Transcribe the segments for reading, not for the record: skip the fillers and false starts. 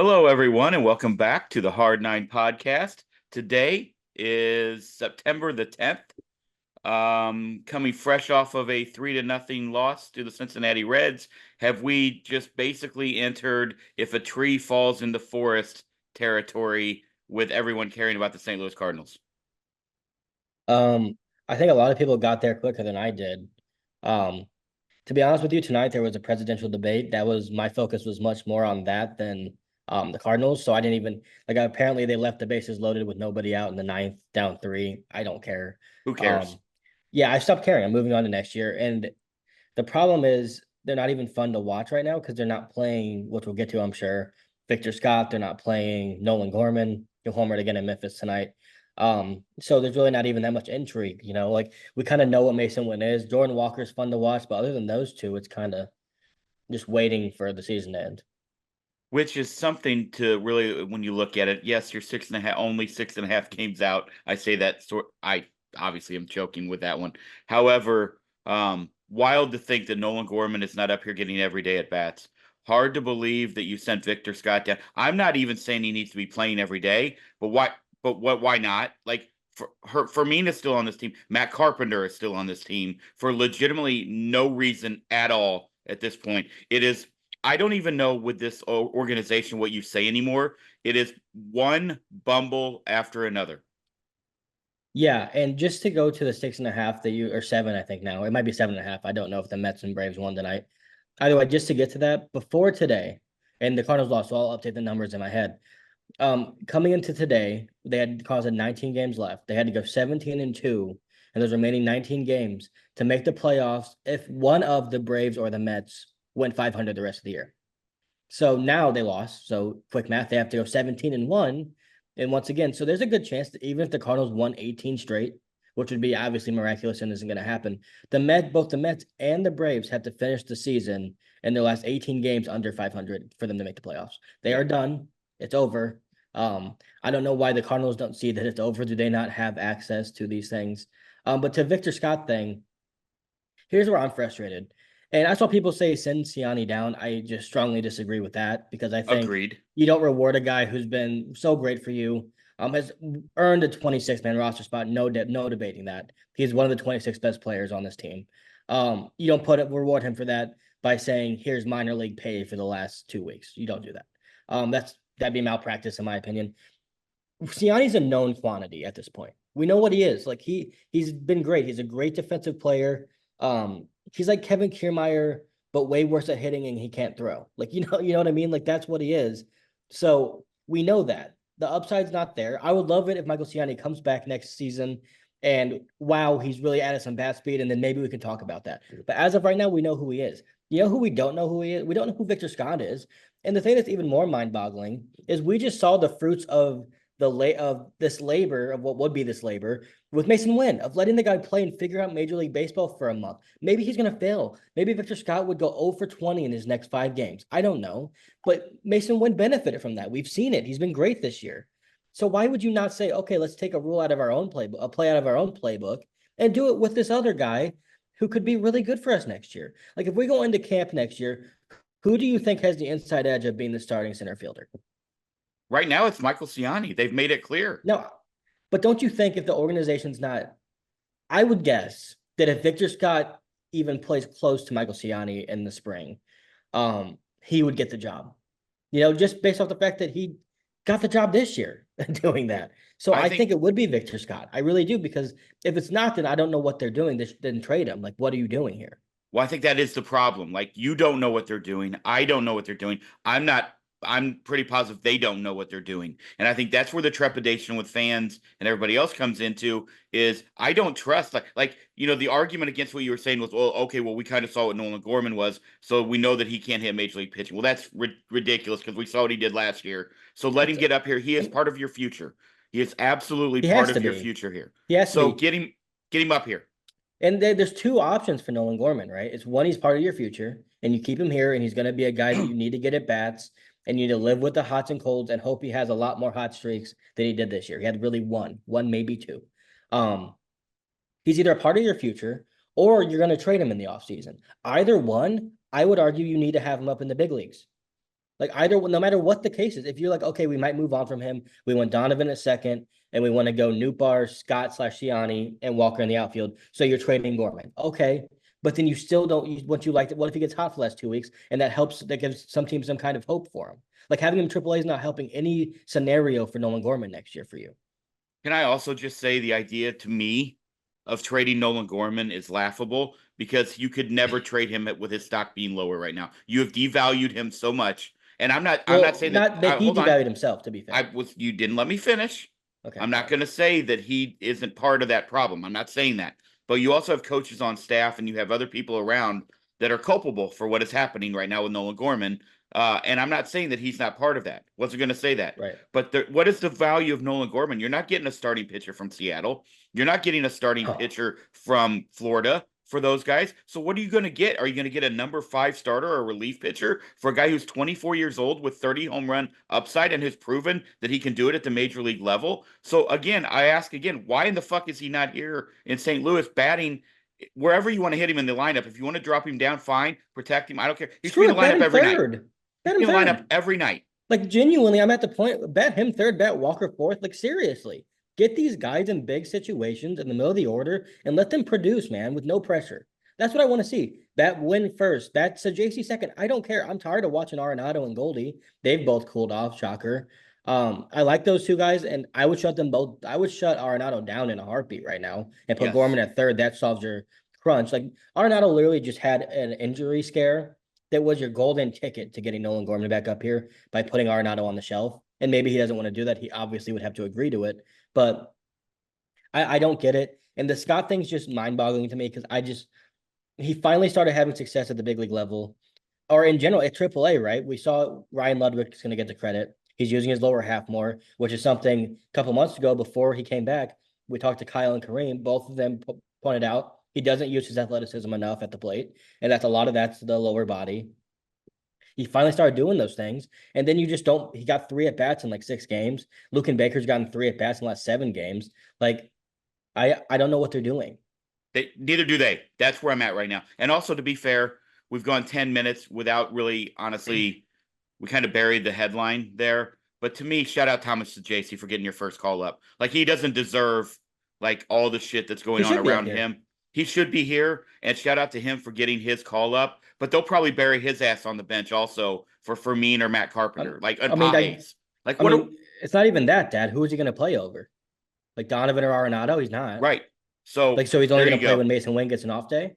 Hello, everyone, and welcome back to the Hard Nine podcast. Today is September the 10th. Coming fresh off of a 3-0 loss to the Cincinnati Reds, have we just basically entered if a tree falls in the forest territory with everyone caring about the St. Louis Cardinals? Um, I think a lot of people got there quicker than I did. Um, to be honest with you, tonight there was a presidential debate. That was my focus was much more on that than the Cardinals. So I didn't even apparently they left the bases loaded with nobody out in the ninth, down three. I don't care. Who cares? Um, yeah, I stopped caring. I'm moving on to next year. And the problem is they're not even fun to watch right now because they're not playing, which we'll get to, I'm sure. Victor Scott, they're not playing Nolan Gorman. He'll homered again in Memphis tonight. So there's really not even that much intrigue, like we kind of know what Mason Wynn is. Jordan Walker's fun to watch, but other than those two, it's kind of just waiting for the season to end. Which is something to really, when you look at it, yes, you're six and a half, only 6.5 games out. I say that I obviously am joking with that one. However, wild to think that Nolan Gorman is not up here getting every day at bats. Hard to believe that you sent Victor Scott down. I'm not even saying he needs to be playing every day, but why? But what? Why not? Like Fermina's still on this team. Matt Carpenter is still on this team for legitimately no reason at all at this point. It is I don't even know with this organization what you say anymore. It is one bumble after another. Yeah, and just to go to the 6.5 that you or seven, I think now it might be 7.5. I don't know if the Mets and Braves won tonight. Either way, just to get to that before today, and the Cardinals lost, so I'll update the numbers in my head. Coming into today, they had Cardinals had 19 games left. They had to go 17-2 in those remaining 19 games to make the playoffs if one of the Braves or the Mets went 500 the rest of the year. So now they lost. So quick math, they have to go 17-1. And once again, so there's a good chance that even if the Cardinals won 18 straight, which would be obviously miraculous and isn't going to happen, both the Mets and the Braves have to finish the season in their last 18 games under 500 for them to make the playoffs. They Yeah. are done. It's over. I don't know why the Cardinals don't see that it's over. Do they not have access to these things? But to Victor Scott thing, here's where I'm frustrated. And I saw people say send Siani down. I just strongly disagree with that because I think Agreed. you don't reward a guy who's been so great for you, has earned a 26-man roster spot. No debating that. He's one of the 26 best players on this team. You don't reward him for that by saying here's minor league pay for the last 2 weeks. You don't do that. That'd be malpractice in my opinion. Siani's a known quantity at this point. We know what he is. Like he's been great. He's a great defensive player. He's like Kevin Kiermaier, but way worse at hitting and he can't throw. Like you know what I mean? Like that's what he is. So we know that. The upside's not there. I would love it if Michael Siani comes back next season and wow, he's really added some bat speed, and then maybe we can talk about that. But as of right now, we know who he is. You know who we don't know who he is? We don't know who Victor Scott is. And the thing that's even more mind-boggling is we just saw the fruits of this labor of what would be this labor with Mason Wynn of letting the guy play and figure out Major League Baseball for a month. Maybe he's going to fail. Maybe Victor Scott would go 0 for 20 in his next 5 games. I don't know, but Mason Wynn benefited from that. We've seen it. He's been great this year. So why would you not say, okay, let's take a rule out of our own playbook, a play out of our own playbook, and do it with this other guy who could be really good for us next year? Like if we go into camp next year, who do you think has the inside edge of being the starting center fielder? Right now, it's Michael Ciani. They've made it clear. No, but don't you think if the organization's not, I would guess that if Victor Scott even plays close to Michael Ciani in the spring, he would get the job. Just based off the fact that he got the job this year doing that. So I I think think it would be Victor Scott. I really do, because if it's not, then I don't know what they're doing. They didn't trade him. Like, what are you doing here? Well, I think that is the problem. Like, you don't know what they're doing. I don't know what they're doing. I'm pretty positive they don't know what they're doing. And I think that's where the trepidation with fans and everybody else comes into is I don't trust the argument against what you were saying was, well, okay, well, we kind of saw what Nolan Gorman was, so we know that he can't hit major league pitching. Well, that's ridiculous because we saw what he did last year. So let him It's get up here. He is part of your future. He is absolutely He part has to of your be. future here. He has to So be. get him up here. And there's two options for Nolan Gorman, right? It's one, he's part of your future, and you keep him here, and he's going to be a guy that you need to get at bats, and you need to live with the hots and colds and hope he has a lot more hot streaks than he did this year. He had really one, maybe two. Um, he's either a part of your future or you're going to trade him in the offseason. Either one, I would argue you need to have him up in the big leagues. Like either, no matter what the case is, if you're like, okay, we might move on from him. We want Donovan at second, and we want to go Newbar, Scott/Shiani, and Walker in the outfield. So you're trading Gorman. Okay. But then you still don't what you like. What if he gets hot for the last 2 weeks? And that helps, that gives some teams some kind of hope for him. Like having him AAA is not helping any scenario for Nolan Gorman next year for you. Can I also just say the idea to me of trading Nolan Gorman is laughable because you could never trade him with his stock being lower right now. You have devalued him so much. And I'm not Well, saying that not that he hold on. devalued himself, to be I fair. was you didn't let me finish. Okay, I'm not sorry. going to say that he isn't part of that problem. I'm not saying that. But you also have coaches on staff and you have other people around that are culpable for what is happening right now with Nolan Gorman. And I'm not saying that he's not part of that. Wasn't going to say that. Right. But what is the value of Nolan Gorman? You're not getting a starting pitcher from Seattle. You're not getting a starting Oh, pitcher from Florida for those guys. So what are you going to get? Are you going to get a number 5 starter or relief pitcher for a guy who's 24 years old with 30 home run upside and has proven that he can do it at the major league level? So again, I ask again, why in the fuck is he not here in St. Louis batting wherever you want to hit him in the lineup? If you want to drop him down, fine, protect him. I don't care. He should be screw in the it. Bet lineup him every night. third. He Bet should him be in the lineup third. every night. Like genuinely, I'm at the point. Bet him third. Bet Walker fourth. Like seriously, get these guys in big situations in the middle of the order and let them produce, man, with no pressure. That's what I want to see. That win first. That's a JC second. I don't care. I'm tired of watching Arenado and Goldie. They've both cooled off. Shocker. I like those two guys, and I would shut them both. I would shut Arenado down in a heartbeat right now and put Yes. Gorman at third. That solves your crunch. Like Arenado literally just had an injury scare that was your golden ticket to getting Nolan Gorman back up here by putting Arenado on the shelf. And maybe he doesn't want to do that. He obviously would have to agree to it, but I don't get it. And the Scott thing's just mind boggling to me because he finally started having success at the big league level or in general at AAA, right? We saw Ryan Ludwig is going to get the credit. He's using his lower half more, which is something a couple months ago before he came back. We talked to Kyle and Kareem. Both of them pointed out he doesn't use his athleticism enough at the plate, and that's a lot of that's the lower body. He finally started doing those things, and then you just don't. He got 3 at bats in like 6 games. Luke and Baker's gotten 3 at bats in the last 7 games. Like I don't know what they're doing. Neither do they. That's where I'm at right now. And also, to be fair, we've gone 10 minutes without really, honestly, we kind of buried the headline there. But to me, shout out Thomas to JC for getting your first call up. Like, he doesn't deserve like all the shit that's He going on should be up around here. him. He should be here. And shout out to him for getting his call up. But they'll probably bury his ass on the bench also for Fermin or Matt Carpenter. Like, and I mean, I, Pages. Like, I what are mean, it's not even that, Dad. Who is he going to play over? Like Donovan or Arenado? He's not. right? So Like, so he's only there going you to play go. when Mason Wayne gets an off day.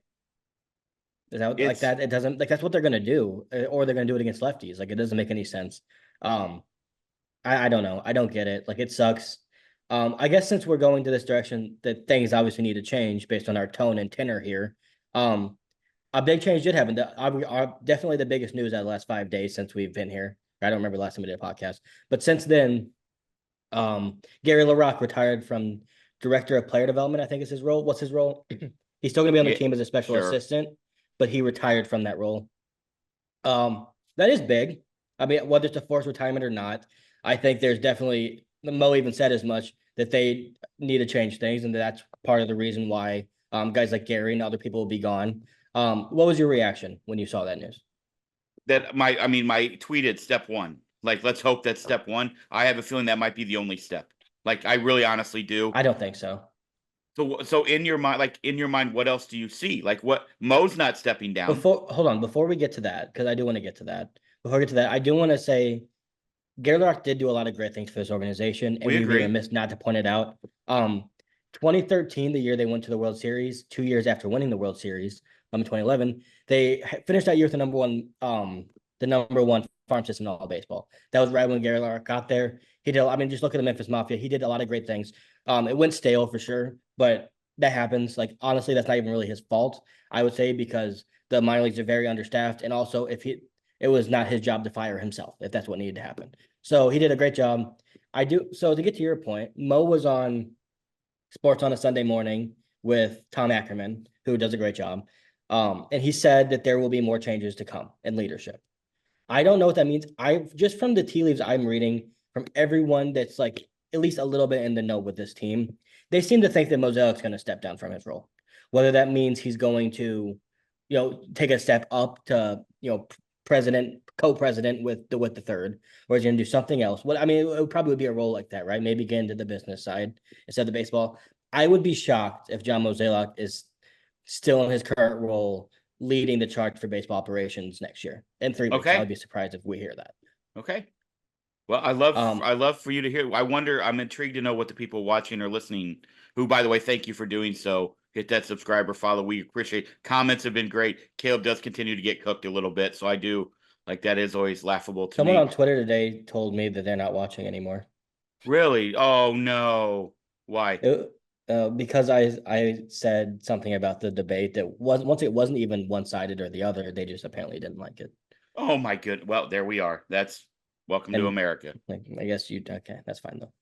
Is that like It's that? It doesn't like that's what they're going to do, or they're going to do it against lefties. Like, it doesn't make any sense. Um, I don't know. I don't get it. Like, it sucks. I guess since we're going to this direction, that things obviously need to change based on our tone and tenor here. Um, a big change did happen. Definitely the biggest news out of the last 5 days since we've been here. I don't remember the last time we did a podcast, but since then, Gary LaRock retired from director of player development. I think is his role. What's his role? He's still going to be on the yeah, team as a special sure. assistant, but he retired from that role. That is big. I mean, whether it's a forced retirement or not, I think there's definitely Mo even said as much that they need to change things, and that's part of the reason why guys like Gary and other people will be gone. What was your reaction when you saw that news? My tweeted step one. Like, let's hope that's step one. I have a feeling that might be the only step. Like, I really honestly do. I don't think so. So in your mind, what else do you see? Like, what Mo's not stepping down. Hold on, before we get to that, because I do want to get to that. Before we get to that, I do want to say Gary Lark did do a lot of great things for this organization, and We we'd be agree. remiss not to point it out. 2013, the year they went to the World Series, 2 years after winning the World Series, in 2011, they finished that year with the number one farm system in all of baseball. That was right when Gary Lark got there. He did. I mean, just look at the Memphis Mafia. He did a lot of great things. It went stale for sure, but that happens. Like, honestly, that's not even really his fault, I would say, because the minor leagues are very understaffed, and also it was not his job to fire himself if that's what needed to happen. So he did a great job. I do. So to get to your point, Mo was on Sports on a Sunday Morning with Tom Ackerman, who does a great job. And he said that there will be more changes to come in leadership. I don't know what that means. I just from the tea leaves I'm reading from everyone that's like at least a little bit in the know with this team, they seem to think that Mosaic's going to step down from his role. Whether that means he's going to, take a step up to, co-president with the third, or is he going to do something else? What I mean, it would probably be a role like that, right? Maybe get into the business side instead of the baseball. I would be shocked if John Mozeliak is still in his current role, leading the charge for baseball operations next year in 3 weeks. I would Okay. be surprised if we hear that. Okay. Well, Um, I love for you to hear. I wonder, I'm intrigued to know what the people watching or listening, who, by the way, thank you for doing so. Hit that subscribe or follow. We appreciate comments have been great. Caleb does continue to get cooked a little bit. So I do like that is always laughable to Someone me. on Twitter today told me that they're not watching anymore. Really? Oh no. Why? Because I said something about the debate that was once it wasn't even one sided or the other. They just apparently didn't like it. Oh my good. Well, there we are. That's welcome to And America. like, I guess you okay. That's fine though.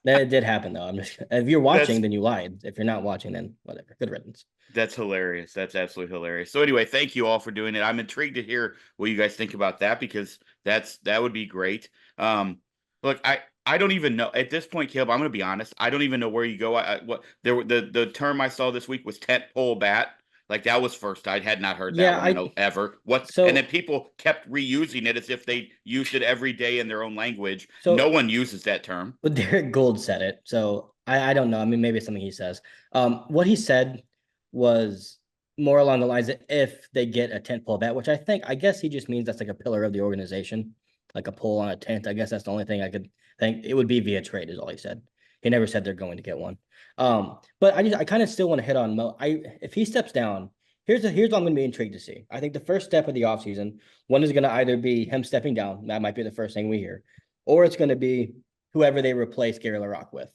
That did happen though. I'm just if you're watching, That's then you lied. If you're not watching, then whatever. Good riddance. That's hilarious. That's absolutely hilarious. So anyway, thank you all for doing it. I'm intrigued to hear what you guys think about that because that would be great. Look, I don't even know at this point, Caleb. I'm going to be honest. I don't even know where you go. What there the term I saw this week was tent pole bat. Like that was first. I had not heard that Yeah, one ever. What? And then so people kept reusing it as if they used it every day in their own language. No so one uses that term. but Derek Gould said it. So I don't know. I mean, maybe it's something he says. What he said was more along the lines that if they get a tent pole bat, which I guess he just means that's like a pillar of the organization, like a pole on a tent. I guess that's the only thing I could think. It would be via trade, is all he said. He never said they're going to get one. But I kind of still want to hit on Mo. If he steps down, here's what I'm going to be intrigued to see. I think the first step of the offseason, one is going to either be him stepping down. That might be the first thing we hear, or it's going to be whoever they replace Gary LaRocque with.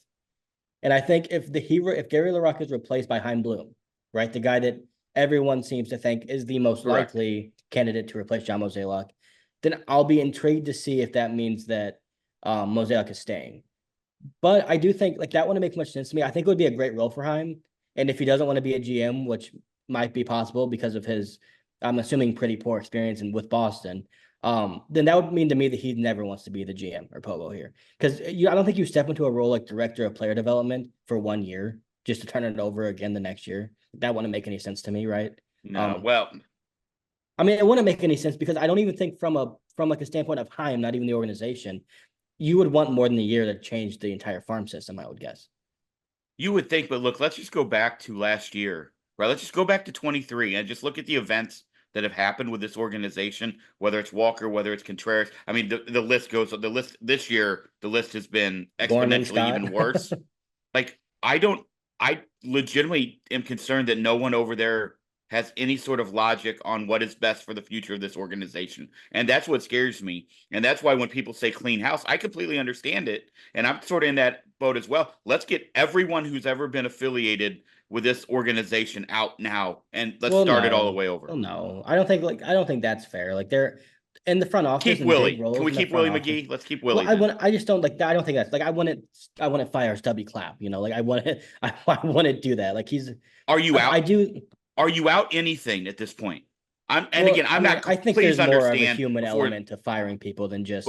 And I think if Gary LaRocque is replaced by Hein Bloom, right, the guy that everyone seems to think is the most Correct. likely candidate to replace John Mozeliak, then I'll be intrigued to see if that means that Mozeliak is staying. But I do think like that wouldn't make much sense to me. I think it would be a great role for Hein. And if he doesn't want to be a GM, which might be possible because of his, I'm assuming, pretty poor experience and with Boston, then that would mean to me that he never wants to be the GM or Pogo here. Because I don't think you step into a role like director of player development for 1 year just to turn it over again the next year. That wouldn't make any sense to me, right? No. Well, I mean, it wouldn't make any sense because I don't even think from like a standpoint of Hein, not even the organization, you would want more than a year to change the entire farm system, I would guess. you would think, but look, let's just go back to last year, right? Let's just go back to 23 and just look at the events that have happened with this organization, whether it's Walker, whether it's Contreras. I mean, the list goes, the list this year, the list has been Gorman, exponentially Scott. even worse. Like, I legitimately am concerned that no one over there has any sort of logic on what is best for the future of this organization. And that's what scares me. And that's why when people say clean house, I completely understand it. And I'm sort of in that boat as well. Let's get everyone who's ever been affiliated with this organization out now and let's Well, start it all the no. way Well, over. no. I don't think that's fair. Like they're in the front office Keep and big Willie. Can roles we in the keep front Willie office. McGee? Let's keep Well, Willie then. I just don't like that. I don't think that's like I want to fire Stubby Clapp, like I want to do that. Like Are you I out? do. Are you out anything at this point? And again, Well, I I'm mean, not, I think please there's more of a understand human before element to firing people than But just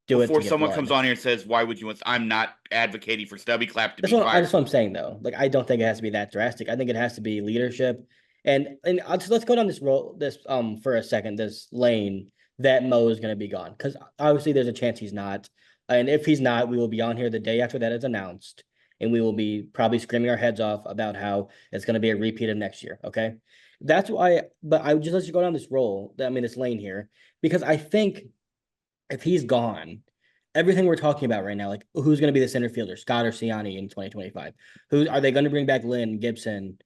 do it to before get someone comes blood. on here and says, "Why would you want?" I'm not advocating for Stubby Clapp to That's be what fired. I'm saying though. Like I don't think it has to be that drastic. I think it has to be leadership, and let's go down this for a second, this lane that Mo is going to be gone because obviously there's a chance he's not, and if he's not, we will be on here the day after that is announced, and we will be probably screaming our heads off about how it's going to be a repeat of next year. Okay, that's why. But I just let you go down this this lane here because I think if he's gone, everything we're talking about right now, like who's going to be the center fielder, Scott or Siani in 2025? Who are they going to bring back? Lynn Gibson?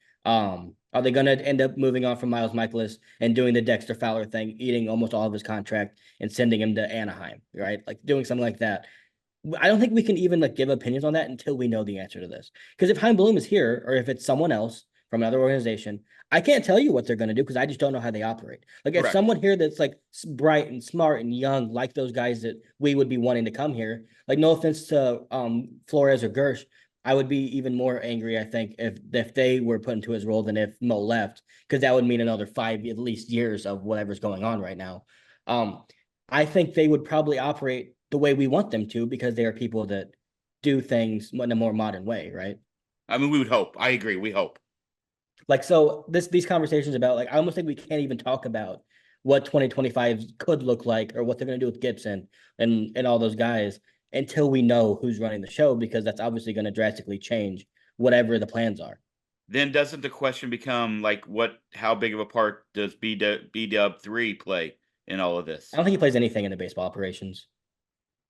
Are they going to end up moving on from Miles Mikolas and doing the Dexter Fowler thing, eating almost all of his contract and sending him to Anaheim, right? Like doing something like that. I don't think we can even like give opinions on that until we know the answer to this. Because if Hein Bloom is here, or if it's someone else from another organization, I can't tell you what they're going to do because I just don't know how they operate. Like if Correct. someone here that's like bright and smart and young, like those guys that we would be wanting to come here, like no offense to Flores or Gersh, I would be even more angry, I think, if they were put into his role than if Mo left, because that would mean another 5 at least years of whatever's going on right now. Um, I think they would probably operate the way we want them to because they are people that do things in a more modern way, right? I mean, we would hope. I agree. We hope. Like so these conversations about like I almost think we can't even talk about what 2025 could look like or what they're going to do with Gibson and all those guys until we know who's running the show, because that's obviously going to drastically change whatever the plans are. Then doesn't the question become like how big of a part does B Dub 3 play in all of I this? don't think he plays anything in the baseball operations.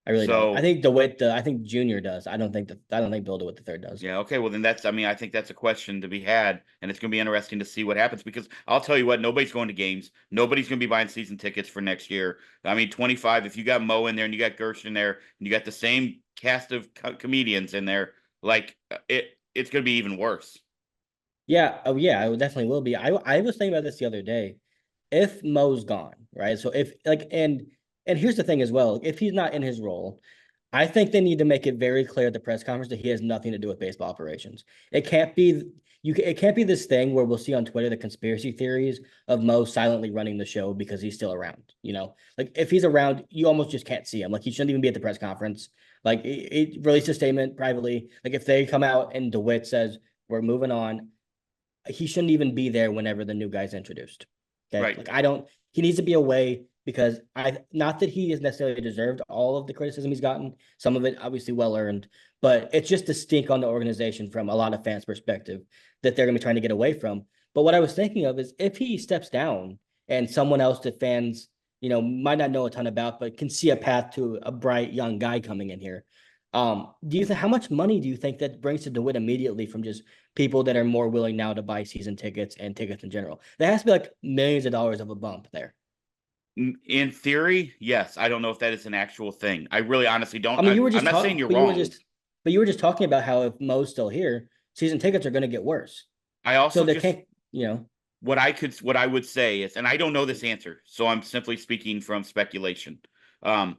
I really don't. I So think I think Junior does. I don't think Bill DeWitt the third does. yeah, okay, well then I mean, I think that's a question to be had, and it's going to be interesting to see what happens because I'll tell you what, nobody's going to games, nobody's going to be buying season tickets for next year. I mean, 25, if you got Mo in there and you got Gersh in there and you got the same cast of comedians in there, like it's going to be even worse. Yeah, oh yeah, it definitely will be. I was thinking about this the other day. If Mo's gone, right? So if like and here's the thing as well. If he's not in his role, I think they need to make it very clear at the press conference that he has nothing to do with baseball operations. It can't be it can't be this thing where we'll see on Twitter the conspiracy theories of Mo silently running the show because he's still around. Like if he's around, you almost just can't see him. Like he shouldn't even be at the press conference. Like it released a statement privately. Like if they come out and DeWitt says we're moving on, he shouldn't even be there whenever the new guy's introduced. Okay. Right. Like I don't he needs to be away because I not that he has necessarily deserved all of the criticism he's gotten, some of it obviously well earned, but it's just a stink on the organization from a lot of fans' perspective that they're gonna be trying to get away from. But what I was thinking of is if he steps down and someone else that fans, might not know a ton about, but can see a path to a bright young guy coming in here. Do you think how much money do you think that brings to DeWitt immediately from just people that are more willing now to buy season tickets and tickets in general? There has to be like millions of dollars of a bump there. In theory, yes. I don't know if that is an actual thing. I really honestly I don't. mean, you were I'm just not saying talking, you're wrong. but you were just talking about how if Mo's still here, season tickets are going to get worse. I So also they just can't, what I would say is, and I don't know this answer, so I'm simply speaking from speculation. Um,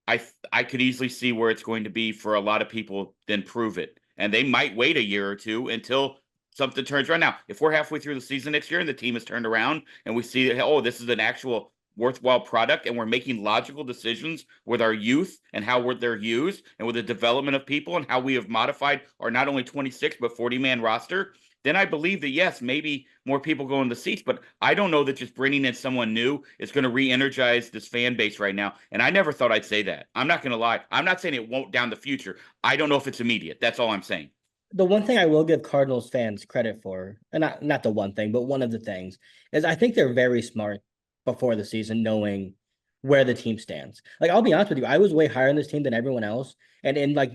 I could easily see where it's going to be for a lot of people, then prove it, and they might wait a year or two until something turns around. Now, if we're halfway through the season next year and the team has turned around and we see, oh, this is an actual worthwhile product, and we're making logical decisions with our youth and how they're used, and with the development of people and how we have modified our not only 26 but 40-man roster, then I believe that yes, maybe more people go in the seats. But I don't know that just bringing in someone new is going to re-energize this fan base right now. And I never thought I'd say that. I'm not going to lie. I'm not saying it won't down the future. I don't know if it's immediate. That's all I'm saying. the one thing I will give Cardinals fans credit for, and not the one thing, but one of the things, is I think they're very smart before the season, knowing where the team stands. Like I'll be honest with you, I was way higher on this team than everyone else, and in like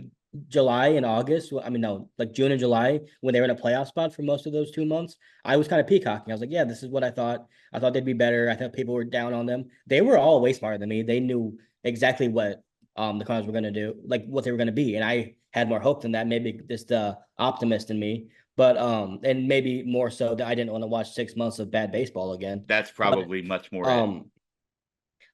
July and August, I mean no, like June and July when they were in a playoff spot for most of those 2 months, I was kind of peacocking. I was like, yeah, this is what I thought. I thought they'd be better. I thought people were down on them. They were all way smarter than me. They knew exactly what the Cardinals were going to do, like what they were going to be, and I had more hope than that. Maybe just the optimist in me, but and maybe more so that I didn't want to watch 6 months of bad baseball again. That's But probably much more it. um,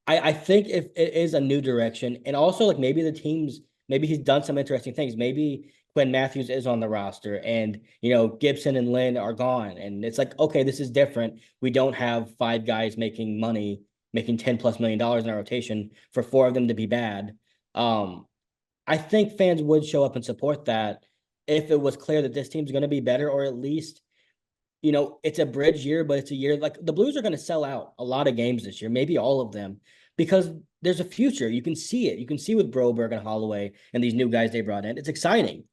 I think if it is a new direction, and also like maybe the teams, maybe he's done some interesting things. Maybe Quinn Matthews is on the roster, and Gibson and Lynn are gone, and it's like okay, this is different. We don't have five guys making money, making $10+ million in our rotation for four of them to be bad. Um, I think fans would show up and support that if it was clear that this team's going to be better, or at least, it's a bridge year, but it's a year like the Blues are going to sell out a lot of games this year, maybe all of them, because there's a future. You can see it. You can see with Broberg and Holloway and these new guys they brought in. It's exciting.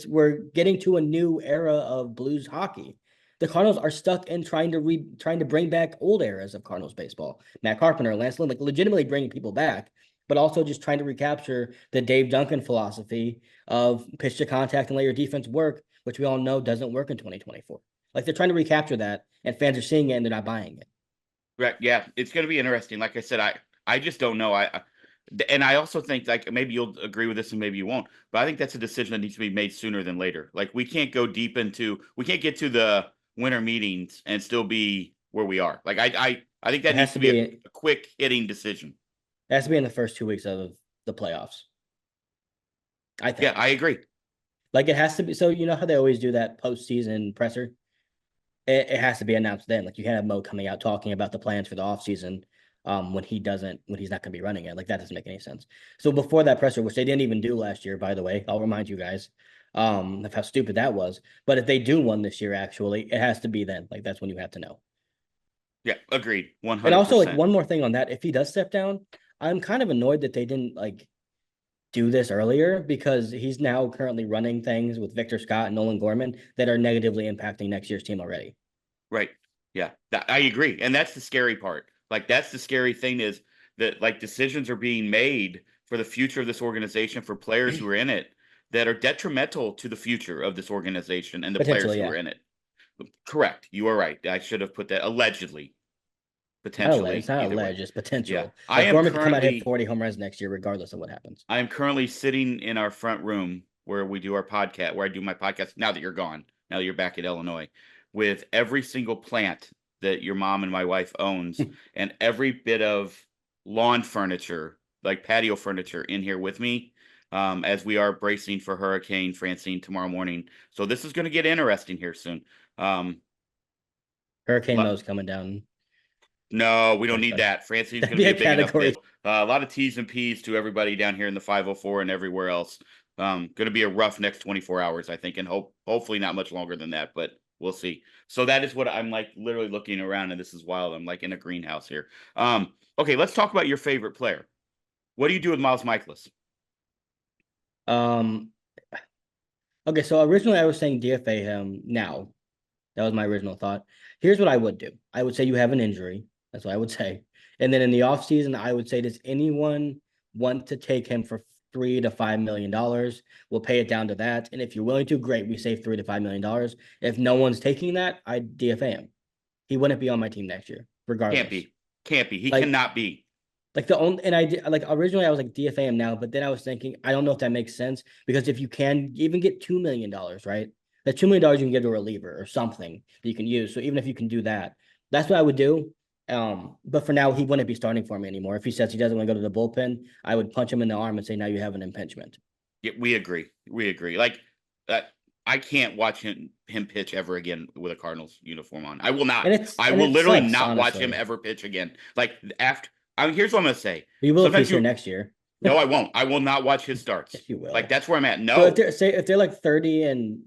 We're getting to a new era of Blues hockey. The Cardinals are stuck in trying to bring back old eras of Cardinals baseball. Matt Carpenter, Lance Lynn, like legitimately bringing people back, but also just trying to recapture the Dave Duncan philosophy of pitch to contact and let your defense work, which we all know doesn't work in 2024. Like they're trying to recapture that, and fans are seeing it and they're not buying it. Right. Yeah. It's going to be interesting. Like I said, I just don't know. And I also think like maybe you'll agree with this and maybe you won't, but I think that's a decision that needs to be made sooner than later. Like we can't get to the winter meetings and still be where we are. Like I think that It needs has to to be be a quick hitting decision. it has to be in the first 2 weeks of the playoffs. I Yeah, think. I agree. Like it has to be. So you know how they always do that postseason presser. It has to be announced then. Like you can't have Mo coming out talking about the plans for the offseason when he's not going to be running it. Like that doesn't make any sense. So before that presser, which they didn't even do last year, by the way, I'll remind you guys of how stupid that was. But if they do one this year, actually, it has to be then. Like that's when you have to know. Yeah, agreed. And also, like 100%. one more thing on that, if he does step down, I'm kind of annoyed that they didn't like do this earlier because he's now currently running things with Victor Scott and Nolan Gorman that are negatively impacting next year's team already. Right. Yeah, I agree. And that's the scary part. Like, that's the scary thing is that, like, decisions are being made for the future of this organization for players who are in it that are detrimental to the future of this organization and the players Potentially, who yeah. are in it. Correct. You are right. I should have put that allegedly, Not alleged. It's potentially, not either way. alleged. It's Yeah. potential. Like Gorman could come out and hit 40 home runs next year, regardless of what happens. I am currently sitting in our front room where we do our podcast, where I do my podcast now that you're gone, now that you're back at Illinois, with every single plant that your mom and my wife owns and every bit of lawn furniture, like patio furniture, in here with me, as we are bracing for Hurricane Francine tomorrow morning. So this is going to get interesting here soon. Hurricane Mo's coming down. No, we don't need that. Francine's going to be a big enough bitch. A lot of T's and P's to everybody down here in the 504 and everywhere else. Going to be a rough next 24 hours, I think, and hopefully not much longer than that, but we'll see. So that is what I'm like literally looking around, and this is wild. I'm like in a greenhouse here. Okay, let's talk about your favorite player. What do you do with Miles Mikolas? Okay, so originally I was saying DFA him now. That was my original thought. Here's what I would do. I would say you have an injury. That's what I would say. And then in the offseason, I would say, does anyone want to take him for $3 to $5 million? We'll pay it down to that. And if you're willing to, great. We save $3 to $5 million. If no one's taking that, I'd DFA him. He wouldn't be on my team next year, regardless. Can't be. He cannot be. Like the only, and I like originally I was like DFA him now, but then I was thinking, I don't know if that makes sense because if you can even get $2 million, right? That $2 million you can give to a reliever or something that you can use. So even if you can do that, that's what I would do. But for now, he wouldn't be starting for me anymore. If he says he doesn't want to go to the bullpen, I would punch him in the arm and say, now you have an impingement. Yeah, we agree. Like, I can't watch him pitch ever again with a Cardinals uniform on. I will not. I will literally sucks, not honestly. watch him ever pitch again. Like after, here's what I'm gonna say. You will if he's here next year. No, I won't. I will not watch his starts. Yes, you will. Like that's where I'm at. No. So if they're like 30-15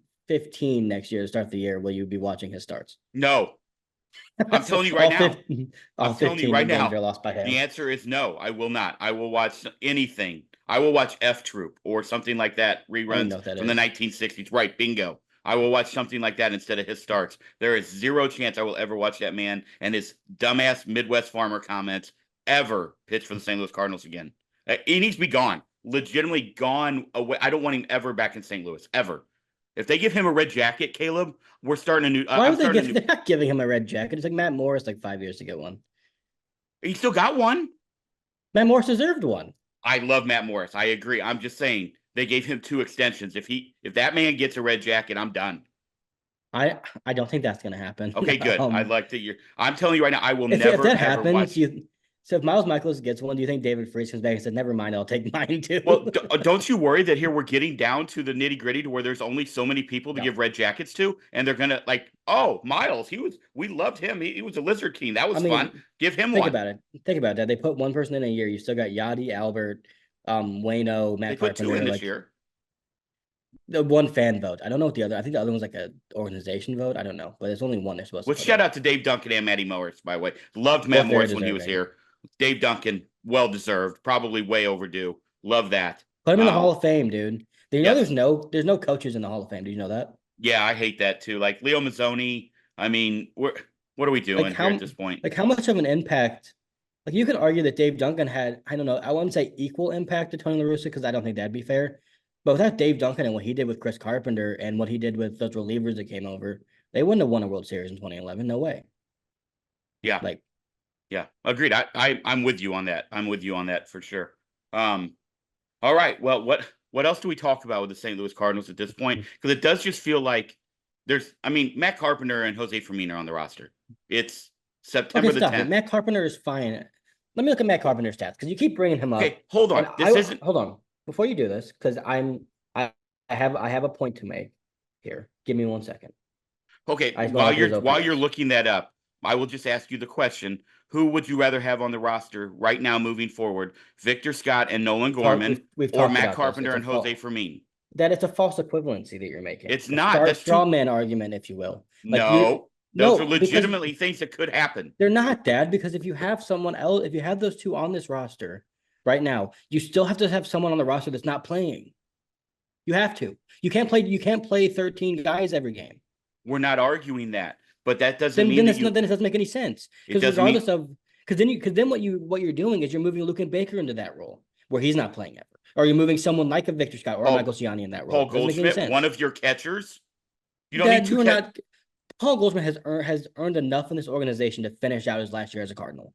next year to start the year, will you be watching his starts? No. I'm telling you right now. I'm telling you right now. Lost by the answer is no. I will not. I will watch anything. I will watch F Troop or something like that, reruns from the 1960s. Right, bingo. I will watch something like that instead of his starts. There is zero chance I will ever watch that man and his dumbass Midwest farmer comments ever pitch for the St. Louis Cardinals again. He needs to be gone. Legitimately gone away. I don't want him ever back in St. Louis, ever. If they give him a red jacket, Caleb, we're starting a new. Why would they're not giving him a red jacket? It's like Matt Morris, like 5 years to get one. He still got one. Matt Morris deserved one. I love Matt Morris. I agree. I'm just saying they gave him 2 extensions. If that man gets a red jacket, I'm done. I don't think that's gonna happen. Okay, good. I'd like to. I'm telling you right now, I will if never. If that happens, so if Miles Mikolas gets one, do you think David Freese comes back and said, "Never mind, I'll take mine too"? Well, don't you worry that here we're getting down to the nitty gritty to where there's only so many people to give red jackets to, and they're gonna like, oh, Miles, we loved him. He was a Lizard King. That was fun. Give him one. Think about that. They put one person in a year. You still got Yachty, Albert, Waino, Matt. They put Carpenter, 2 in this year. The one fan vote. I don't know what the other. I think the other one's like an organization vote. I don't know, but there's only one they're supposed to. Well, shout out to Dave Duncan and Matty Morris, by the way. Loved Matt Morris when he was here. Dave Duncan, well deserved, probably way overdue. Love that. Put him in the Hall of Fame, dude. Do you know there's no coaches in the Hall of Fame? Do you know that? Yeah, I hate that too. Like Leo Mazzoni. I mean, what are we doing here at this point? Like how much of an impact? Like you could argue that Dave Duncan had, I don't know, I wouldn't say equal impact to Tony La Russa because I don't think that'd be fair. But without Dave Duncan and what he did with Chris Carpenter and what he did with those relievers that came over, they wouldn't have won a World Series in 2011. No way. Yeah. Yeah, agreed. I'm with you on that. I'm with you on that for sure. All right. Well, what else do we talk about with the St. Louis Cardinals at this point? Because it does just feel like Matt Carpenter and Jose Firmino are on the roster. It's September the 10th. Matt Carpenter is fine. Let me look at Matt Carpenter's stats because you keep bringing him up. Okay, hold on. Hold on before you do this because I have a point to make here. Give me 1 second. Okay. While you're looking that up, I will just ask you the question. Who would you rather have on the roster right now moving forward? Victor Scott and Nolan Gorman or Matt Carpenter and Jose Firmino? That it's a false equivalency that you're making. It's not. That's straw man argument, if you will. No. Those are No, because legitimately things that could happen. they're not, Dad, because if you have someone else, if you have those two on this roster right now, you still have to have someone on the roster that's not playing. You have to. You can't play 13 guys every game. We're not arguing that, but that doesn't mean Then that it's not, then it doesn't make any sense. it Because doesn't mean regardless of because then what you're doing is you're moving Luke Baker into that role where he's not playing ever. Or you're moving someone like a Victor Scott or a Michael Paul, Ciani in that role. Paul It doesn't make any Goldschmidt, one sense. of your catchers. You don't need Dad, two you are catch. not Paul Goldschmidt has earned enough in this organization to finish out his last year as a Cardinal.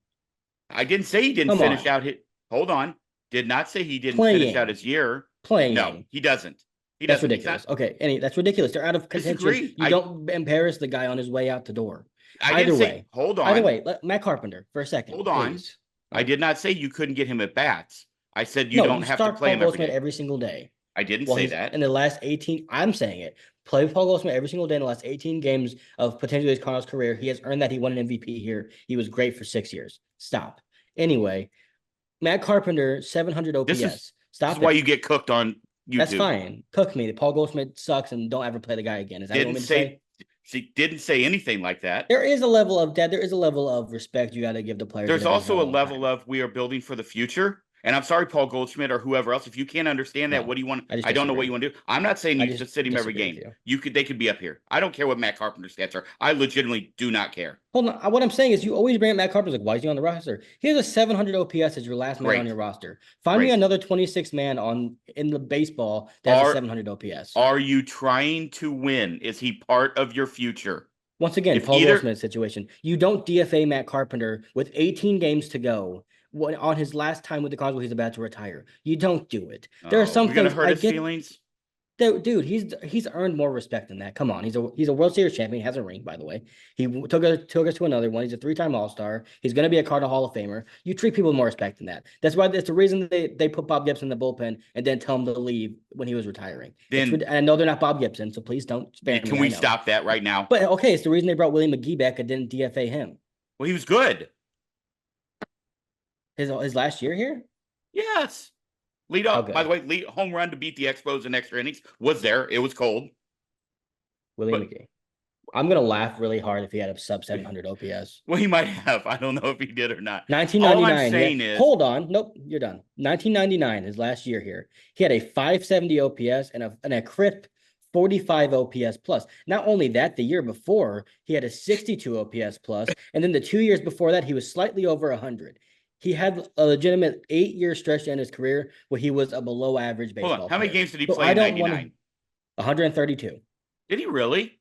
I didn't say he didn't Come finish on. out his. Hold on. Did not say he didn't finish out Playing. his year. Playing. No, he doesn't. He That's doesn't. He's ridiculous. not. Okay, that's ridiculous. They're out of contention. Disagree. You don't embarrass the guy on his way out the door. I Either didn't say. way. Hold Either on. way, Matt Carpenter for a second. Hold on. Please. I did not say you couldn't get him at bats. I said you No, don't you have to start play Paul him every Goldschmidt day. every single day. I didn't Well, say he's that. in the last 18. I'm saying it. Play Paul Goldschmidt every single day in the last 18 games of potentially his Cardinals career. He has earned that. He won an MVP here. He was great for 6 years. Stop. Anyway, Matt Carpenter, 700 OPS. This is Stop why it. you get cooked on YouTube. That's fine. Cook me. Paul Goldschmidt sucks and don't ever play the guy again. Is that what you want me to say? She didn't say anything like that. There is a level of There is a level of respect you got to give the players. There's that also a have level time. of we are building for the future. And I'm sorry, Paul Goldschmidt or whoever else, if you can't understand that, No, what do you want? I just I don't know what disagree. you want to do. I'm not saying I you just should sit him every disagree game. with They could be up here. I don't care what Matt Carpenter's stats are. I legitimately do not care. Hold on. What I'm saying is you always bring up Matt Carpenter. Like, why is he on the roster? He has a 700 OPS as your last man on Great. your roster. Find me Great. another 26 man in the baseball that has a 700 OPS. Are you trying to win? Is he part of your future? Once again, If Paul either- Goldschmidt situation. You don't DFA Matt Carpenter with 18 games to go on his last time with the Cardinals. He's about to retire. You don't do it. There are some you're gonna things hurt I his get. feelings. Dude, he's earned more respect than that. Come on, he's a World Series champion. He has a ring, by the way. He took us to another one. He's a 3-time All-Star. He's going to be a Cardinal Hall of Famer. You treat people with more respect than that. That's the reason they put Bob Gibson in the bullpen and then tell him to leave when he was retiring. And I know they're not Bob Gibson, so please don't spare me. Can we stop that right now? But okay, it's the reason they brought Willie McGee back and didn't DFA him. Well, he was good. His last year here? Yes. Lead up, Okay. by the way, home run to beat the Expos in extra innings was there. It was cold. Willie McGee. I'm going to laugh really hard if he had a sub 700 OPS. Well, he might have. I don't know if he did or not. 1999. All I'm saying is, hold on. Nope, you're done. 1999, his last year here. He had a 570 OPS and a crisp 45 OPS plus. Not only that, the year before, he had a 62 OPS plus, and then the 2 years before that, he was slightly over 100. He had a legitimate 8-year stretch to end his career where he was a below average baseball player. How many games did he So play in 99? 132. Did he really?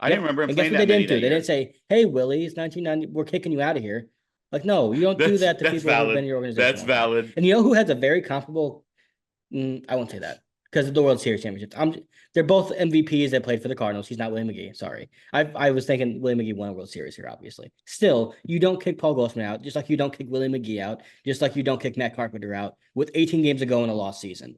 I didn't remember him playing that they many didn't do. that They year. didn't say, "Hey, Willie, it's 1990. We're kicking you out of here." Like, no, you don't do that to people who have been in your organization. That's valid. And you know who has a very comparable? I won't say that because of the World Series championships. They're both MVPs that played for the Cardinals. He's not Willie McGee. Sorry, I was thinking Willie McGee won a World Series here. Obviously, still, you don't kick Paul Goldschmidt out, just like you don't kick Willie McGee out, just like you don't kick Matt Carpenter out with 18 games to go in a lost season.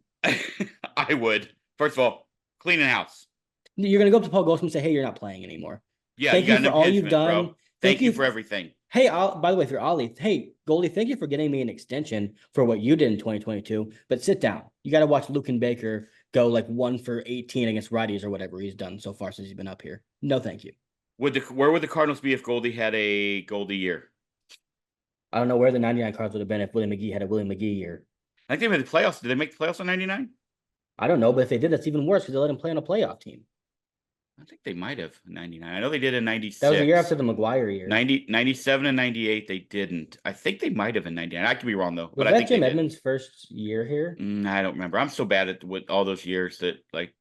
I would. First of all, cleaning house. You're gonna go up to Paul Goldschmidt and say, "Hey, you're not playing anymore." Yeah, Thank you for all you've done. Bro. Thank you for everything. Hey, by the way, if you're Ollie, hey, Goldie, thank you for getting me an extension for what you did in 2022. But sit down. You got to watch Luke Baker go like 1 for 18 against righties or whatever he's done so far since he's been up here. No, thank you. Where would the Cardinals be if Goldie had a Goldie year? I don't know where the 99 cards would have been if Willie McGee had a Willie McGee year. I think they made the playoffs. Did they make the playoffs on 99? I don't know, but if they did, that's even worse because they let him play on a playoff team. I think they might have 99. I know they did in 96. That was the year after the McGuire year. 97 and 98, they didn't. I think they might have in 99. I could be wrong, though. Was that Jim Edmonds' first year here? I don't remember. I'm so bad at with all those years that, like,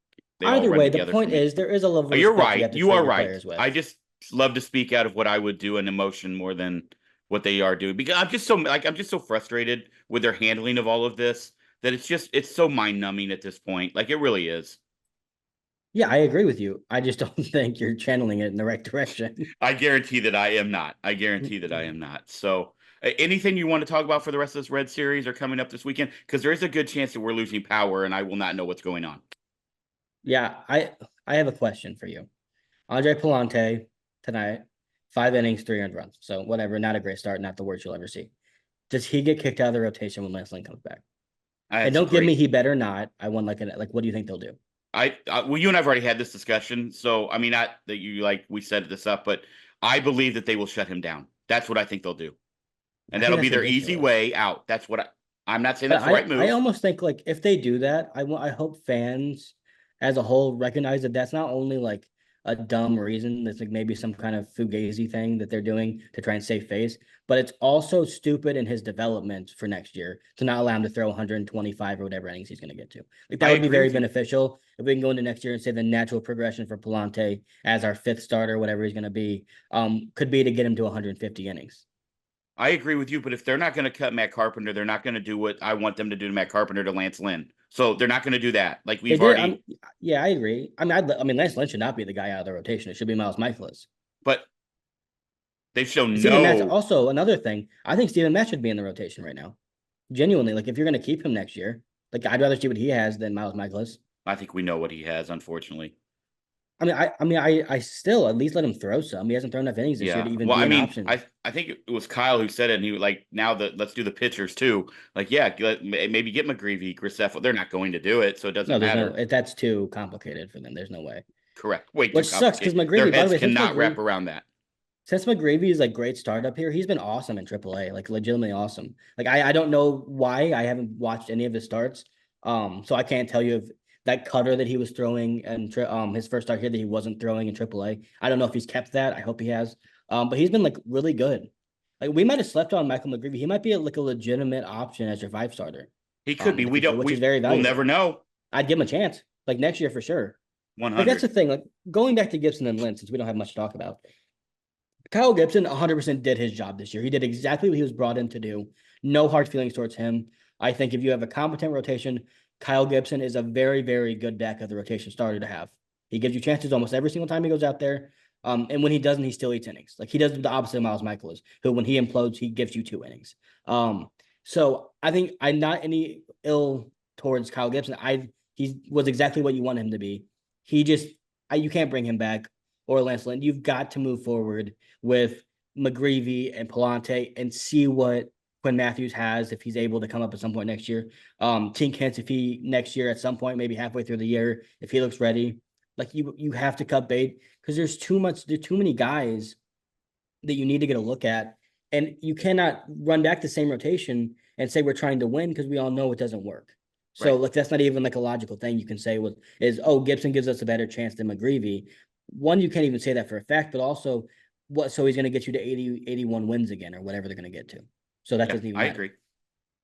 either way, the point is there is a level of you're respect right. You are right. With. I just love to speak out of what I would do in emotion more than what they are doing. Because I'm just so frustrated with their handling of all of this that it's so mind-numbing at this point. Like, it really is. Yeah, I agree with you. I just don't think you're channeling it in the right direction. I guarantee that I am not. So anything you want to talk about for the rest of this Red Series or coming up this weekend? Because there is a good chance that we're losing power and I will not know what's going on. Yeah, I have a question for you. Andre Palante tonight, 5 innings, 3 earned runs. So whatever, not a great start, not the worst you'll ever see. Does he get kicked out of the rotation when Lance Lynn comes back? And don't give me he better not. I want what do you think they'll do? Well, you and I've already had this discussion. So, I mean, not that you we set this up, but I believe that they will shut him down. That's what I think they'll do. And I think that'll be that's their easy ridiculous. way out. That's what I'm not saying But that's the right I move. almost think like if they do that, I hope fans as a whole recognize that that's not only like a dumb reason. That's like maybe some kind of fugazi thing that they're doing to try and save face, but it's also stupid in his development for next year to not allow him to throw 125 or whatever innings he's going to get to. Like that I would be agree very with you. beneficial if we can go into next year and say the natural progression for Palante as our fifth starter, whatever he's going to be, could be to get him to 150 innings. I agree with you, but if they're not going to cut Matt Carpenter, they're not going to do what I want them to do to Matt Carpenter to Lance Lynn. So they're not going to do that. Like They we've did. already, Yeah, I agree. I mean, Lance Lynn should not be the guy out of the rotation. It should be Miles Mikolas. but they've shown Steven Matz. no. Also, another thing, I think Steven Matz should be in the rotation right now. Genuinely, like if you're going to keep him next year, like I'd rather see what he has than Miles Mikolas. I think we know what he has, unfortunately. I still at least let him throw some. He hasn't thrown enough innings this year Yeah. to even Well, be I an mean, option. I think it was Kyle who said it, and he was like, now that let's do the pitchers too. Like, yeah, maybe get McGreevy, Graceffo. They're not going to do it, so it doesn't No, there's no. matter. That's too complicated for them. There's no way. Correct. Way too Which sucks because complicated. Their McGreevy. By the heads way, cannot wrap around that. Since McGreevy is like great startup here, he's been awesome in AAA, like legitimately awesome. Like I don't know why I haven't watched any of his starts, so I can't tell you if that cutter that he was throwing and his first start here that he wasn't throwing in AAA. I don't know if he's kept that. I hope he has. But he's been like really good. Like we might have slept on Michael McGreevy. He might be like a legitimate option as your five starter, He could be. in the We future, don't. which is very We'll never valuable. know. I'd give him a chance, like next year for sure. Like that's 100. the thing. Like going back to Gibson and Lynn, since we don't have much to talk about. Kyle Gibson 100% did his job this year. He did exactly what he was brought in to do. No hard feelings towards him. I think if you have a competent rotation, Kyle Gibson is a very, very good back of the rotation starter to have. He gives you chances almost every single time he goes out there. And when he doesn't, he still eats innings. Like he does the opposite of Miles Mikolas, who when he implodes, he gives you 2 innings. So I think I'm not any ill towards Kyle Gibson. He was exactly what you want him to be. He just you can't bring him back or Lance Lynn. You've got to move forward with McGreevy and Palante and see what Quinn Matthews has if he's able to come up at some point next year. Tink Hence if he next year at some point, maybe halfway through the year, if he looks ready. Like you have to cut bait because there's too many guys that you need to get a look at. And you cannot run back the same rotation and say we're trying to win because we all know it doesn't work. So Right. like that's not even like a logical thing you can say is oh Gibson gives us a better chance than McGreevy. One, you can't even say that for a fact, but also so he's going to get you to 80, 81 wins again or whatever they're going to get to. So that Yeah, doesn't even I matter. agree.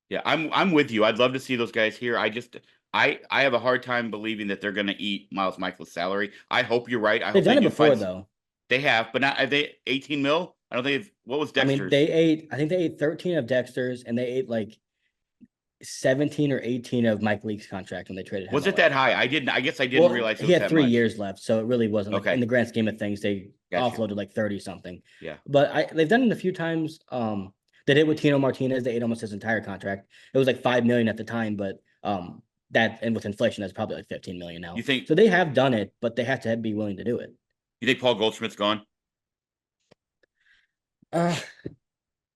Yeah, I'm with you. I'd love to see those guys here. I have a hard time believing that they're going to eat Miles Michaels' salary. I hope you're right. I They've hope they done it do before find. though. They have, but not have they 18 mil? I don't think. What was I mean, Dexter's? I think they ate 13 of Dexter's and they ate like 17 or 18 of Mike Leake's contract when they traded him Was it away. that high? I didn't. I guess I didn't Well, realize it he was had that 3 years much. left, so it really wasn't like in Okay, the grand scheme of things, they got you. offloaded like 30 something. Yeah, But they've done it a few times. They did with Tino Martinez, they ate almost his entire contract. It was like 5 million at the time, but that and with inflation, that's probably like 15 million you now. think So they have done it, but they have to be willing to do it. you think Paul Goldschmidt's gone? Uh,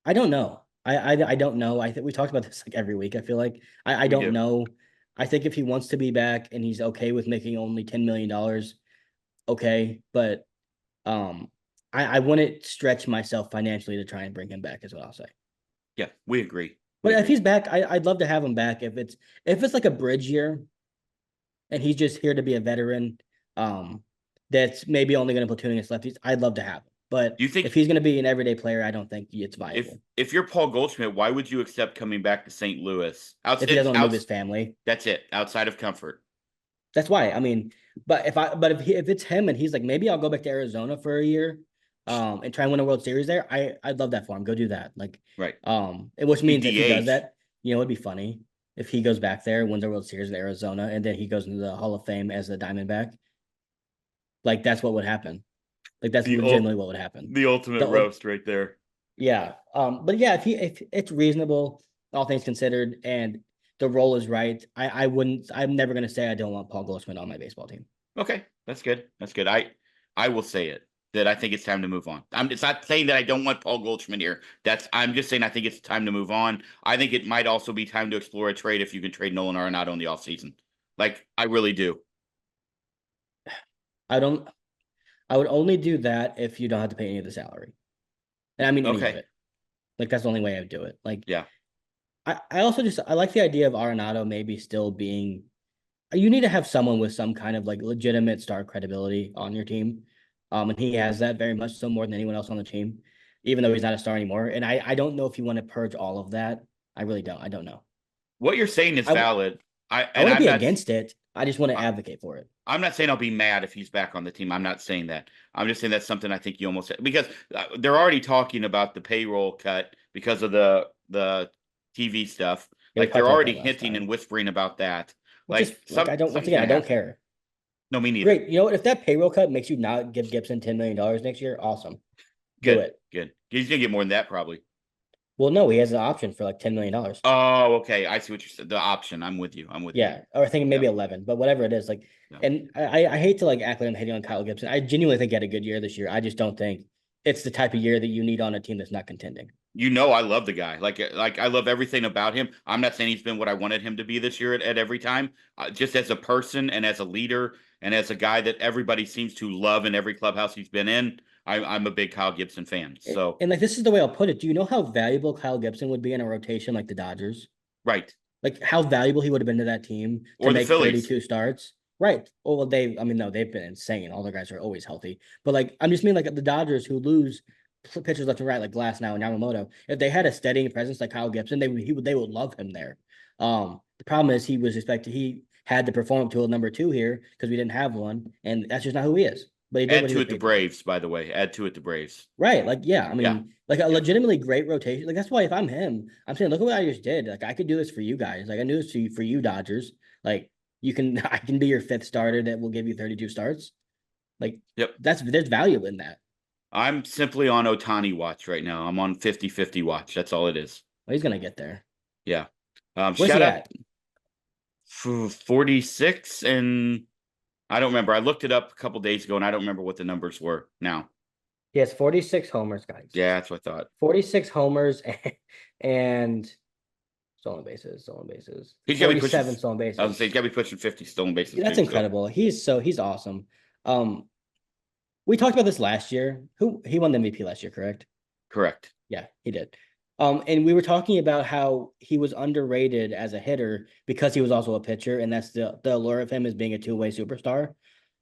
I don't know. I don't know. I think we talked about this like every week. I feel like I We don't do. know. I think if he wants to be back and he's okay with making only $10 million, okay. But I wouldn't stretch myself financially to try and bring him back, is what I'll say. Yeah, we agree. We But if agree. he's back, I'd love to have him back. If it's like a bridge year and he's just here to be a veteran, that's maybe only going to platoon against lefties, I'd love to have him. But Do you if think he's going to be an everyday player, I don't think it's if viable. if you're Paul Goldschmidt, why would you accept coming back to St. Louis? If he doesn't want to move his Outs. family, That's it. Outside of comfort. that's why. I mean, if it's him and he's like, maybe I'll go back to Arizona for a year, and try and win a World Series there. I'd love that for him. Go do that. Like, Right. and which You means if he does DH. that, it'd be funny if he goes back there, wins a World Series in Arizona, and then he goes into the Hall of Fame as a Diamondback. Like that's what would happen. Like that's The legitimately what would happen. the ultimate The roast right there. Yeah. But yeah, if it's reasonable, all things considered, and the role is right, I wouldn't. I'm never gonna say I don't want Paul Goldschmidt on my baseball team. Okay, that's good. That's good. I will say it that I think it's time to move on. It's not saying that I don't want Paul Goldschmidt here. I'm just saying I think it's time to move on. I think it might also be time to explore a trade if you can trade Nolan Arenado in the offseason. Like I really do. I don't. I would only do that if you don't have to pay any of the salary. And I mean any of Okay. it. Like that's the only way I would do it. Like Yeah. I also just I like the idea of Arenado maybe still being you need to have someone with some kind of like legitimate star credibility on your team. And he has that very much so more than anyone else on the team, even though he's not a star anymore. And I don't know if you want to purge all of that. I really don't. I don't know. What you're saying is I valid. I I and want to I'm be not against it. I just want to advocate for it. I'm not saying I'll be mad if he's back on the team. I'm not saying that. I'm just saying that's something I think you almost because they're already talking about the payroll cut because of the TV stuff. Yeah, we Like they're talked about already that last hinting and time. whispering about that. Which is like I don't once Something's again, I gonna don't happen. care. No, me neither. Great. You know what? If that payroll cut makes you not give Gibson $10 million next year, awesome. Do Good, it. good. He's gonna get more than that probably. Well, no, he has an option for like $10 million. Oh, okay. I see what you said. The option. I'm with you. I'm with you. Yeah, or I think maybe Yep. 11, but whatever it is, like, Yep. and I hate to like act like I'm hating on Kyle Gibson. I genuinely think he had a good year this year. I just don't think it's the type of year that you need on a team that's not contending. You know, I love the guy. Like I love everything about him. I'm not saying he's been what I wanted him to be this year at every time. Just as a person and as a leader and as a guy that everybody seems to love in every clubhouse he's been in, I'm a big Kyle Gibson fan. So And like this is the way I'll put it. Do you know how valuable Kyle Gibson would be in a rotation like the Dodgers? right, Like how valuable he would have been to that team to or the make Phillies. 32 starts. Right. Oh, well, I mean, no, they've been insane. All their guys are always healthy. But like, I'm just mean like the Dodgers who lose pitchers left and right, like Glass now and Yamamoto. If they had a steady presence like Kyle Gibson, they would love him there. The problem is he had to perform to a number two here because we didn't have one, and that's just not who he is. But he did Add what he to was it the paid to do. Braves, by the way. Add to it the Braves. Right. Like, yeah, I Yeah, mean, like a yeah. legitimately great rotation. Like, that's why if I'm him, I'm saying, look at what I just did. Like, I could do this for you guys. Like, I knew this for you, Dodgers. Like, I can be your fifth starter that will give you 32 starts. Like, Yep. there's value in that. I'm simply on Otani watch right now. I'm on 50-50 watch. That's all it is. Well, he's gonna get there. Yeah. Where's Shout he out at? 46 and I don't remember. I looked it up a couple days ago and I don't remember what the numbers were now. He has 46 homers, guys. Yeah, that's what I thought. 46 homers and stolen bases, stolen bases. He's got to be 47 pushing. stolen I was gonna bases. say he's got to be pushing 50 stolen bases That's too. So incredible. He's awesome. We talked about this last year. He won the MVP last year, correct? correct. Yeah, he did. And we were talking about how he was underrated as a hitter because he was also a pitcher, and that's the allure of him as being a two-way superstar.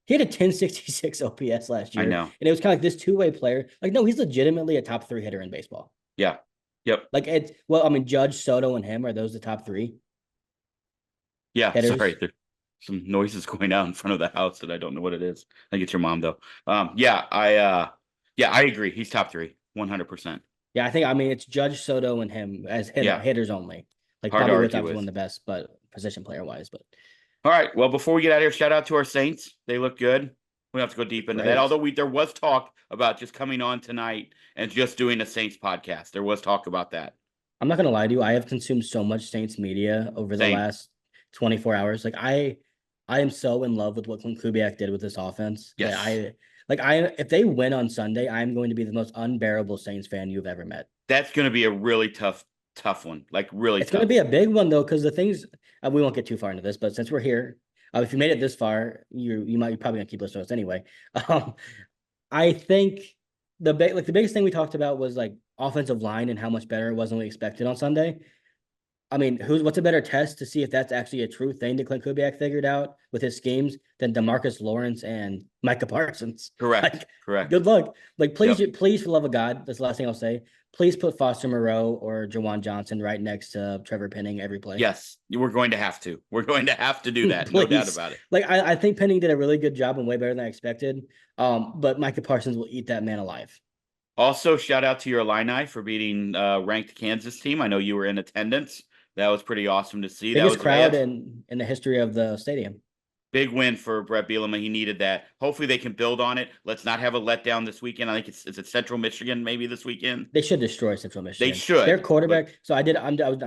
He had a 1066 OPS last I year, know. and it was kind of like this two-way player. Like, no, he's legitimately a top three hitter in baseball. Yeah. Yep. Like it's well, I mean, Judge, Soto, and him are those the top three Yeah. hitters? Sorry. There's some noises going out in front of the house that I don't know what it is. I think it's your mom though. Yeah, I agree. He's top three, 100%. Yeah, I mean it's Judge, Soto, and him as Yeah. hitters only. Like Hard to probably argue Woodruff's with. one of the best, but position player wise, but All right. Well, before we get out of here, shout out to our Saints. They look good. We don't have to go deep into that. great. Although there was talk about just coming on tonight and just doing a Saints podcast. There was talk about that. I'm not gonna lie to you. I have consumed so much Saints media over the Same. last 24 hours. Like I am so in love with what Clint Kubiak did with this offense. Yes. If they win on Sunday, I'm going to be the most unbearable Saints fan you've ever met. That's going to be a really tough one. Like really It's tough. going to be a big one though, because the things we won't get too far into this, but since we're here, if you made it this far, you're probably gonna keep listening to us anyway. I think the biggest thing we talked about was like offensive line and how much better it was than we expected on Sunday. I mean, what's a better test to see if that's actually a true thing that Clint Kubiak figured out with his schemes than DeMarcus Lawrence and Micah Parsons? Correct. Like, Correct. good luck. Like, please, Yep. please, for the love of God, that's the last thing I'll say. Please put Foster Moreau or Jawan Johnson right next to Trevor Penning every play. Yes, we're going to have to. We're going to have to do that. No doubt about it. Like, I think Penning did a really good job and way better than I expected. But Micah Parsons will eat that man alive. Also, shout out to your Illini for beating ranked Kansas team. I know you were in attendance. That was pretty awesome to see. Biggest That was crowd in the history of the stadium. big win for Brett Bielema. He needed that. Hopefully they can build on it. Let's not have a letdown this weekend. I think it's at Central Michigan maybe this weekend. They should destroy Central Michigan. They should. Their quarterback. So I'm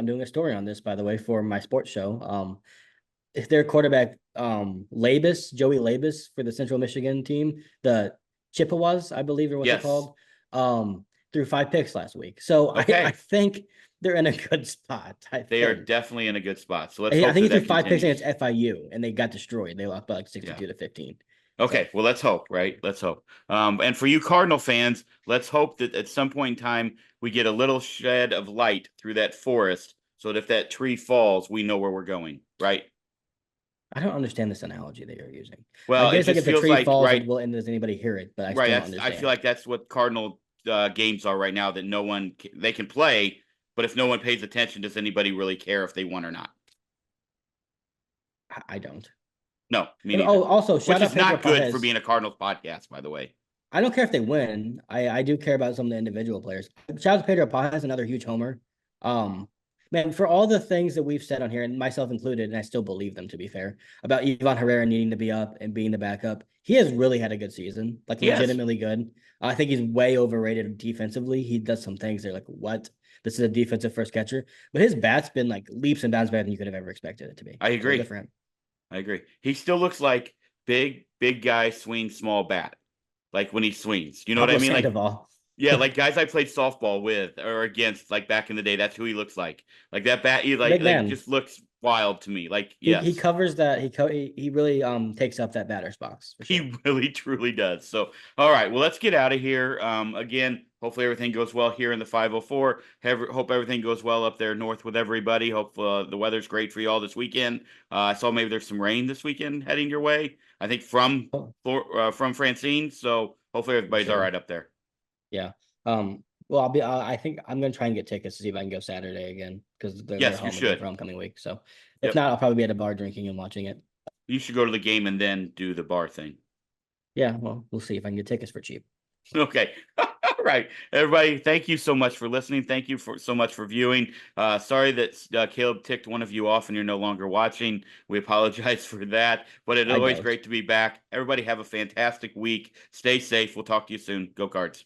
doing a story on this, by the way, for my sports show. If their quarterback Joey Labus for the Central Michigan team, the Chippewas, I believe, or what they're called, threw 5 picks last week. So I think they're in a good spot. They are definitely in a good spot. So let's I hope think he that threw 5 picks continues. against FIU, and they got destroyed. They lost by like 62 to 15. Okay, So well, let's hope, right? Let's hope. And for you Cardinal fans, let's hope that at some point in time we get a little shed of light through that forest, so that if that tree falls, we know where we're going, right? I don't understand this analogy that you're using. I Well, it guess like just if the feels tree like, falls, right, and does anybody hear it? But I right. still don't That's I feel understand. like that's what Cardinal games are right now. That no one they can play, but if no one pays attention, does anybody really care if they won or not? I don't. No, me And, neither. also Which shout is out Pedro not good for Pages. being a Cardinals podcast, by the way. I don't care if they win. I do care about some of the individual players. Shout out to Pedro Pages, another huge homer. Um, Man, for all the things that we've said on here, and myself included, and I still believe them to be fair, about Ivan Herrera needing to be up and being the backup, he has really had a good season, like Yes, legitimately good. I think he's way overrated defensively. He does some things they're like, what? This is a defensive first catcher, but his bat's been like leaps and bounds better than you could have ever expected it to be. I So good agree. for him. I agree. He still looks like big guy swing small bat. Like when he swings. You know what I Pablo mean? Like, Sandoval. yeah, like guys I played softball with or against, like back in the day, that's who he looks like. Like that bat, he Big like man. just looks wild to me. Like, He yes. covers that. He really takes up that batter's box for sure. He really truly does. So, all right, well, let's get out of here. Again, hopefully everything goes well here in the 504. Hope everything goes well up there north with everybody. Hope the weather's great for you all this weekend. I saw maybe there's some rain this weekend heading your way. I think Oh, from Francine. So hopefully for everybody's all sure. right up there. Yeah. Well, I'll be. I think I'm gonna try and get tickets to see if I can go Saturday again because they're Yes, you home again should. for homecoming week. So if Yep, not, I'll probably be at a bar drinking and watching it. you should go to the game and then do the bar thing. Yeah. Well, we'll see if I can get tickets for cheap. Okay. All right. Everybody, thank you so much for listening. Thank you for so much for viewing. Sorry that Caleb ticked one of you off and you're no longer watching. We apologize for that, but it's I always don't. great to be back. Everybody have a fantastic week. Stay safe. We'll talk to you soon. Go Cards.